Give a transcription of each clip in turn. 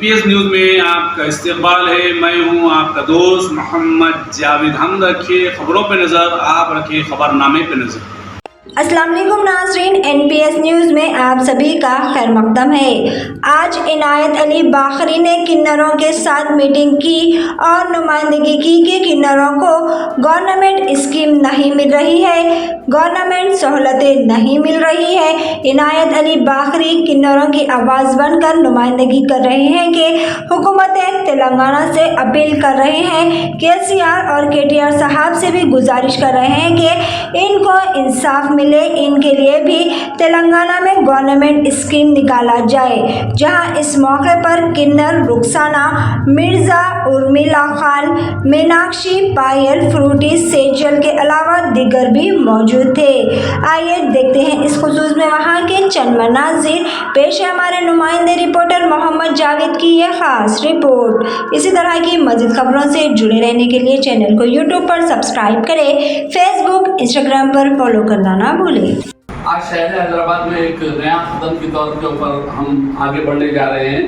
NPS news में आपका इस्तकबाल है। मैं हूं आपका दोस्त मोहम्मद जावेद। हम रखिए खबरों पे नज़र, आप रखिए खबरनामे पे नज़र। अस्सलाम वालेकुम नाज़रीन, एनपीएस न्यूज़ में आप सभी का खैर मकदम है। आज इनायत अली बाखरी ने किन्नरों के साथ मीटिंग की और नुमाइंदगी की कि किन्नरों को गवर्नमेंट स्कीम नहीं मिल रही है, गवर्नमेंट सहूलतें नहीं मिल रही है। इनायत अली बाखरी किन्नरों की आवाज़ बनकर नुमाइंदगी कर रहे हैं कि हुकूमत तेलंगाना से अपील कर रहे हैं, केसीआर और केटीआर साहब से भी गुजारिश कर रहे हैं कि इनको इंसाफ मिले, इनके लिए भी तेलंगाना में गवर्नमेंट स्कीम निकाला जाए। जहां इस मौके पर किन्नर रुखसाना, मिर्जा, उर्मिला खान, मीनाक्षी, पायल, फ्रूटी, सेजल के अलावा दिगर भी मौजूद थे। आइए देखते हैं इस खुसूस में वहां के चंद मनाज़िर। पेश है हमारे नुमाइंदे रिपोर्टर मोहम्मद जावेद की यह खास रिपोर्ट। इसी तरह की मज़ीद खबरों से जुड़े रहने के लिए चैनल को यूट्यूब पर सब्सक्राइब करें, फेसबुक, इंस्टाग्राम पर फॉलो करना ना भूलें। आज शहर हैदराबाद में एक नया कदम के तौर के ऊपर हम आगे बढ़ने जा रहे हैं।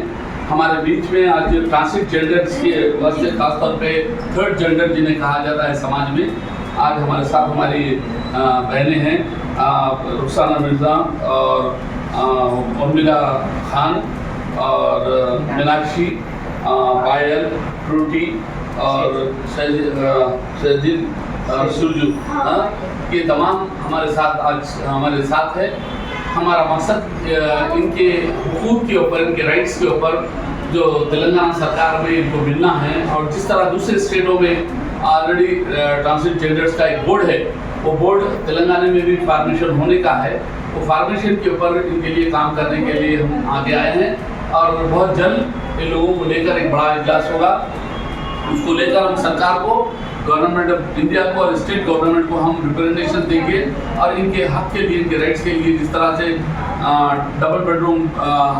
हमारे बीच में आज ट्रांसजेंडर जेंडर्स के वास्ते खासतौर पे थर्ड जेंडर जिन्हें कहा जाता है समाज में, आज हमारे साथ हमारी बहनें हैं रुखसाना मिर्ज़ा और उर्मिला खान और मीनाक्षी, पायल, फ्रूटी और शहजिल और सुरजू, ये तमाम हमारे साथ आज हमारे साथ है। हमारा मकसद इनके हुकूक के ऊपर, इनके राइट्स के ऊपर जो तेलंगाना सरकार में इनको मिलना है, और जिस तरह दूसरे स्टेटों में ऑलरेडी ट्रांसजेंडर्स का एक बोर्ड है, वो बोर्ड तेलंगाना में भी फॉर्मेशन होने का है। वो फॉर्मेशन के ऊपर इनके लिए काम करने के लिए हम आगे आए हैं और बहुत जल्द इन लोगों को लेकर एक बड़ा इजलास होगा। उसको लेकर हम सरकार को, गवर्नमेंट ऑफ इंडिया को और स्टेट गवर्नमेंट को हम रिप्रेजेंटेशन देंगे और इनके हक के लिए, इनके राइट्स के लिए, जिस तरह से डबल बेडरूम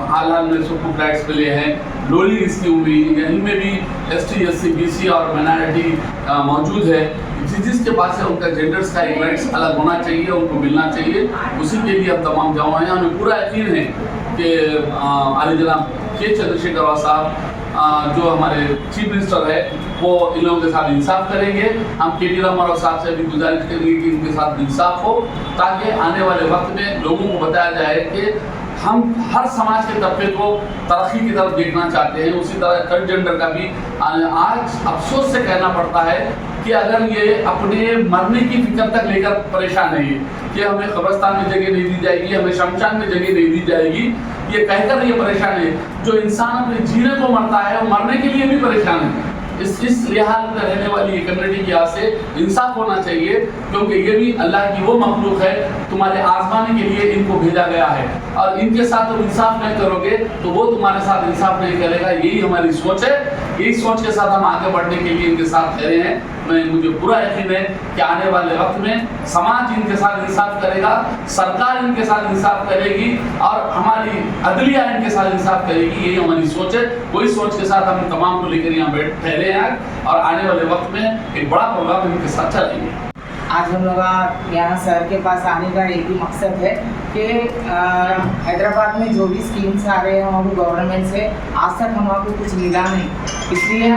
हाल में सबको फ्लैट्स मिले हैं, लोली स्कीम हुई, इनमें भी ST SC BC और माइनॉरिटी मौजूद है। जिसके पास है उनका जेंडर्स का एक राइट्स अलग होना चाहिए, उनको मिलना चाहिए। उसी के लिए हम तमाम जमा हैं। हमें पूरा यकीन है कि आली जनाब के चंद्रशेखर राव साहब जो हमारे चीफ मिनिस्टर है, वो इन लोगों के साथ इंसाफ करेंगे। हम KT रामाराव साहब से भी गुजारिश करेंगे कि इनके साथ इंसाफ हो, ताकि आने वाले वक्त में लोगों को बताया जाए कि हम हर समाज के तबके को तरक्की की तरफ देखना चाहते हैं। उसी तरह थर्ड जेंडर का भी आज अफसोस से कहना पड़ता है कि अगर ये अपने मरने की फिक्र तक लेकर परेशान नहीं है कि हमें कब्रिस्तान में जगह नहीं दी जाएगी, हमें शमशान में जगह नहीं दी जाएगी, ये कहकर ये परेशान है। जो इंसान अपने जीने को मरता है, वो मरने के लिए भी परेशान है। इस लिहाज में रहने वाली कम्युनिटी की यहाँ से इंसाफ होना चाहिए, क्योंकि ये भी अल्लाह की वो मखलूक है, तुम्हारे आजमाने के लिए इनको भेजा गया है, और इनके साथ तुम इंसाफ नहीं करोगे तो वो तुम्हारे साथ इंसाफ नहीं करेगा। यही हमारी सोच है। यही सोच के साथ हम आगे बढ़ने के लिए इनके साथ खड़े हैं। मुझे पूरा यकीन है कि आने वाले वक्त में समाज इनके साथ इंसाफ करेगा, सरकार इनके साथ इंसाफ करेगी और हमारी अदलिया इनके साथ इंसाफ करेगी। यही हमारी सोच है। वही सोच के साथ हम तमाम को लेकर यहाँ ठहरे हैं और आने वाले वक्त में एक बड़ा प्रोग्राम इनके साथ चलाएंगे। आज हम लोग यहाँ सर के पास आने का एक ही मकसद है कि हैदराबाद में जो भी स्कीम्स आ रहे हैं हमको गवर्नमेंट से आज तक हमको कुछ मिला नहीं, इसलिए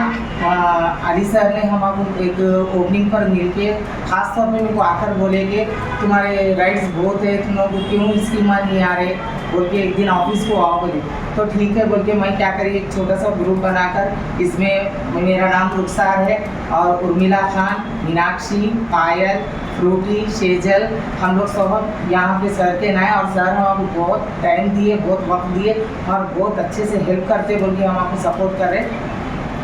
अली सर ने हमको एक ओपनिंग पर मिलके खास तौर पे उनको आकर बोले कि तुम्हारे राइट्स बहुत है, तुम लोग को क्यों स्कीम नहीं आ रहे, बोल के एक दिन ऑफिस को आओ बोले। तो ठीक है बोल के मैं क्या करी, एक छोटा सा ग्रुप बनाकर इसमें मेरा नाम रुखसार है और उर्मिला खान, मीनाक्षी, पायल, फ्रूटी, सेजल, हम लोग सब यहाँ पे सर के नए, और सर हमको बहुत टाइम दिए, बहुत वक्त दिए और बहुत अच्छे से हेल्प करते बोल के हम आपको सपोर्ट कर रहे।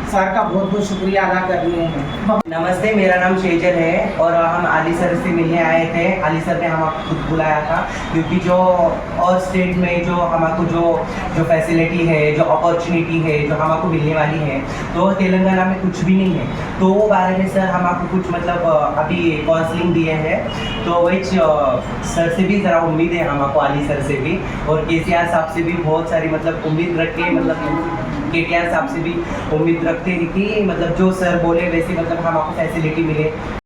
सर का बहुत बहुत शुक्रिया अदा कर रही हूँ। नमस्ते, मेरा नाम सेजल है और हम अली सर से मिलने आए थे। अली सर ने हमको खुद बुलाया था, क्योंकि जो और स्टेट में जो हमको जो फैसिलिटी है, जो अपॉर्चुनिटी है, जो हमको मिलने वाली है, तो तेलंगाना में कुछ भी नहीं है। तो वो बारे में सर हमको कुछ मतलब अभी काउंसलिंग दिए हैं, तो वही सर से भी ज़रा उम्मीद है हमको, अली सर से भी और केसीआर साहब से भी बहुत सारी मतलब उम्मीद रख के, मतलब KTR साहब से भी उम्मीद रखते हैं कि मतलब जो सर बोले वैसे मतलब हमको फैसिलिटी मिले।